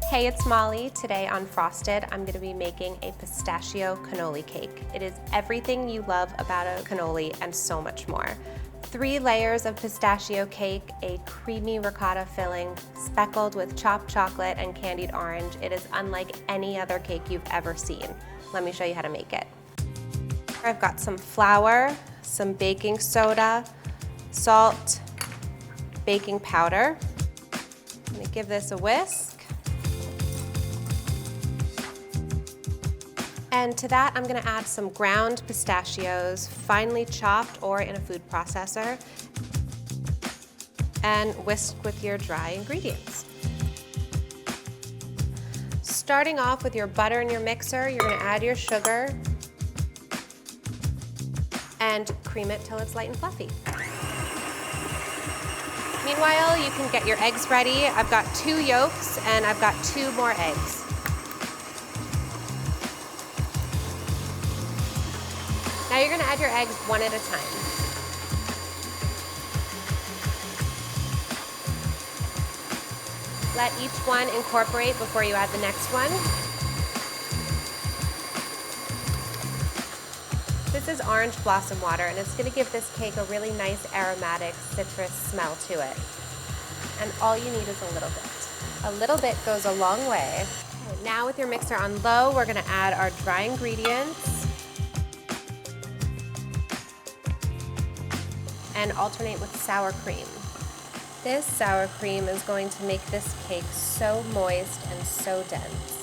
Hey, it's Molly. Today on Frosted, I'm going to be making a pistachio cannoli cake. It is everything you love about a cannoli and so much more. 3 layers of pistachio cake, a creamy ricotta filling, speckled with chopped chocolate and candied orange. It is unlike any other cake you've ever seen. Let me show you how to make it. I've got some flour, some baking soda, salt, baking powder. I'm going to give this a whisk. And to that, I'm going to add some ground pistachios, finely chopped or in a food processor, and whisk with your dry ingredients. Starting off with your butter in your mixer, you're going to add your sugar and cream it till it's light and fluffy. Meanwhile, you can get your eggs ready. I've got 2 yolks and I've got 2 more eggs. Now you're going to add your eggs one at a time. Let each one incorporate before you add the next one. This is orange blossom water, and it's going to give this cake a really nice aromatic citrus smell to it. And all you need is a little bit. A little bit goes a long way. Okay, now with your mixer on low, we're going to add our dry ingredients and alternate with sour cream. This sour cream is going to make this cake so moist and so dense.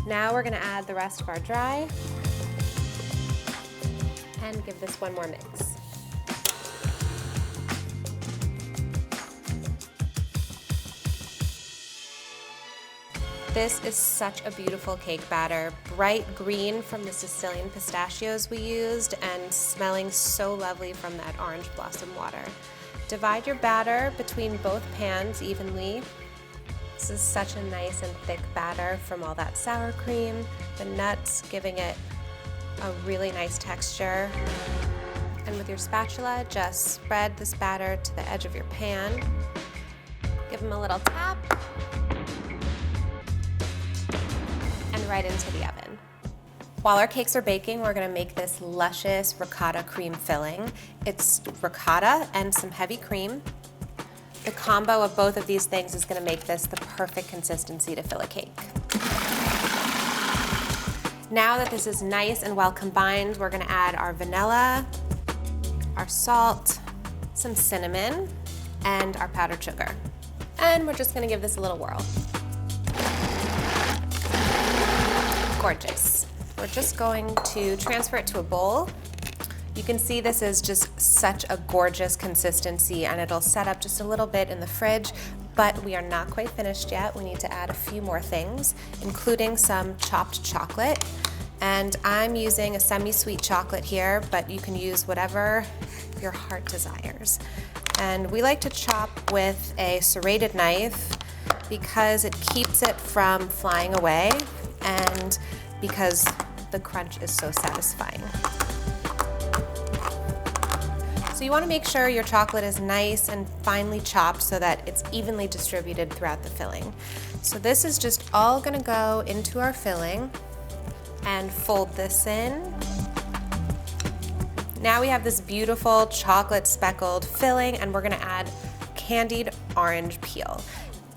Now we're going to add the rest of our dry and give this one more mix. This is such a beautiful cake batter, bright green from the Sicilian pistachios we used and smelling so lovely from that orange blossom water. Divide your batter between both pans evenly. This is such a nice and thick batter from all that sour cream, the nuts giving it a really nice texture. And with your spatula, just spread this batter to the edge of your pan. Give them a little tap. And right into the oven. While our cakes are baking, we're going to make this luscious ricotta cream filling. It's ricotta and some heavy cream. The combo of both of these things is going to make this the perfect consistency to fill a cake. Now that this is nice and well combined, we're going to add our vanilla, our salt, some cinnamon, and our powdered sugar. And we're just going to give this a little whirl. Gorgeous. We're just going to transfer it to a bowl. You can see this is just such a gorgeous consistency, and it'll set up just a little bit in the fridge, but we are not quite finished yet. We need to add a few more things, including some chopped chocolate. And I'm using a semi-sweet chocolate here, but you can use whatever your heart desires. And we like to chop with a serrated knife because it keeps it from flying away and because the crunch is so satisfying. So you want to make sure your chocolate is nice and finely chopped so that it's evenly distributed throughout the filling. So this is just all going to go into our filling and fold this in. Now we have this beautiful chocolate speckled filling, and we're going to add candied orange peel.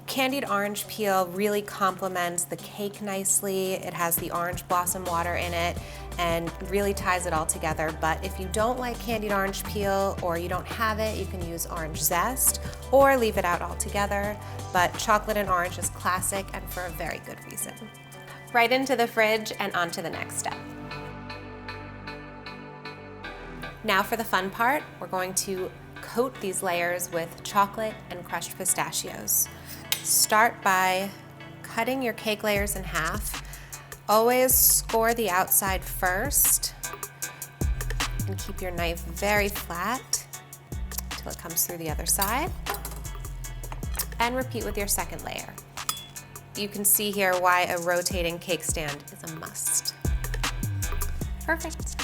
Candied orange peel really complements the cake nicely. It has the orange blossom water in it and really ties it all together. But if you don't like candied orange peel or you don't have it, you can use orange zest or leave it out altogether. But chocolate and orange is classic and for a very good reason. Right into the fridge and on to the next step. Now for the fun part, we're going to coat these layers with chocolate and crushed pistachios. Start by cutting your cake layers in half. Always score the outside first and keep your knife very flat until it comes through the other side. And repeat with your second layer. You can see here why a rotating cake stand is a must. Perfect.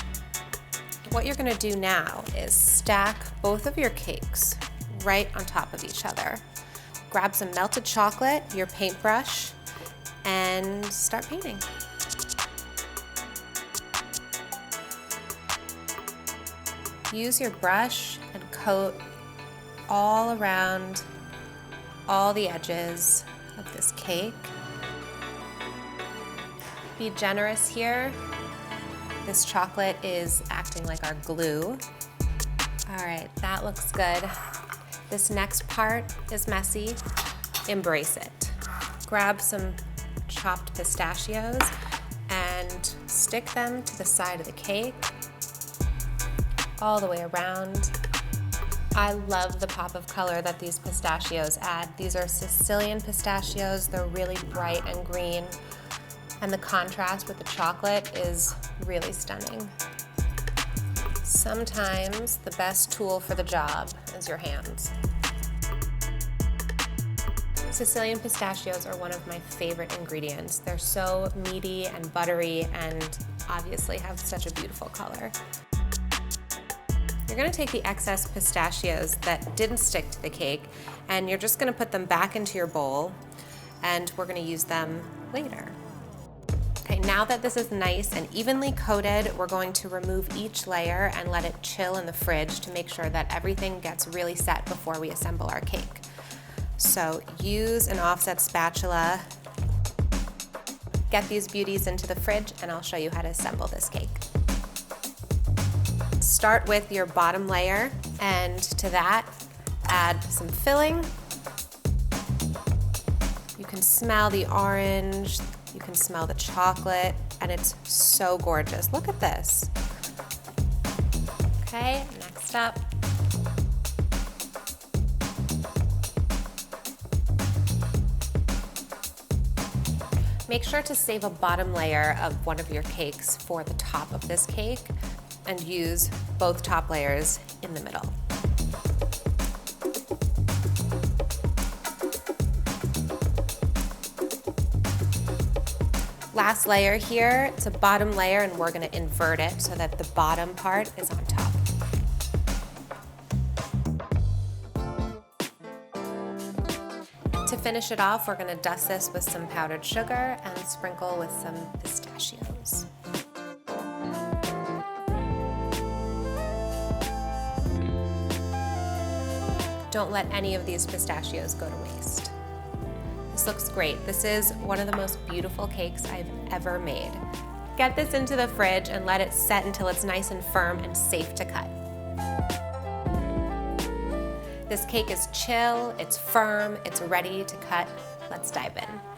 What you're gonna do now is stack both of your cakes right on top of each other. Grab some melted chocolate, your paintbrush, and start painting. Use your brush and coat all around all the edges of this cake. Be generous here. This chocolate is acting like our glue. All right, that looks good. This next part is messy. Embrace it. Grab some chopped pistachios and stick them to the side of the cake, all the way around. I love the pop of color that these pistachios add. These are Sicilian pistachios. They're really bright and green, and the contrast with the chocolate is really stunning. Sometimes the best tool for the job is your hands. Sicilian pistachios are one of my favorite ingredients. They're so meaty and buttery and obviously have such a beautiful color. You're gonna take the excess pistachios that didn't stick to the cake and you're just gonna put them back into your bowl, and we're gonna use them later. Okay, now that this is nice and evenly coated, we're going to remove each layer and let it chill in the fridge to make sure that everything gets really set before we assemble our cake. So use an offset spatula, get these beauties into the fridge, and I'll show you how to assemble this cake. Start with your bottom layer, and to that, add some filling. You can smell the orange, you can smell the chocolate, and it's so gorgeous. Look at this. Okay, next up. Make sure to save a bottom layer of one of your cakes for the top of this cake and use both top layers in the middle. Last layer here, it's a bottom layer, and we're gonna invert it so that the bottom part is on top. To finish it off, we're gonna dust this with some powdered sugar and sprinkle with some pistachios. Don't let any of these pistachios go to waste. This looks great. This is one of the most beautiful cakes I've ever made. Get this into the fridge and let it set until it's nice and firm and safe to cut. This cake is chill, it's firm, it's ready to cut. Let's dive in.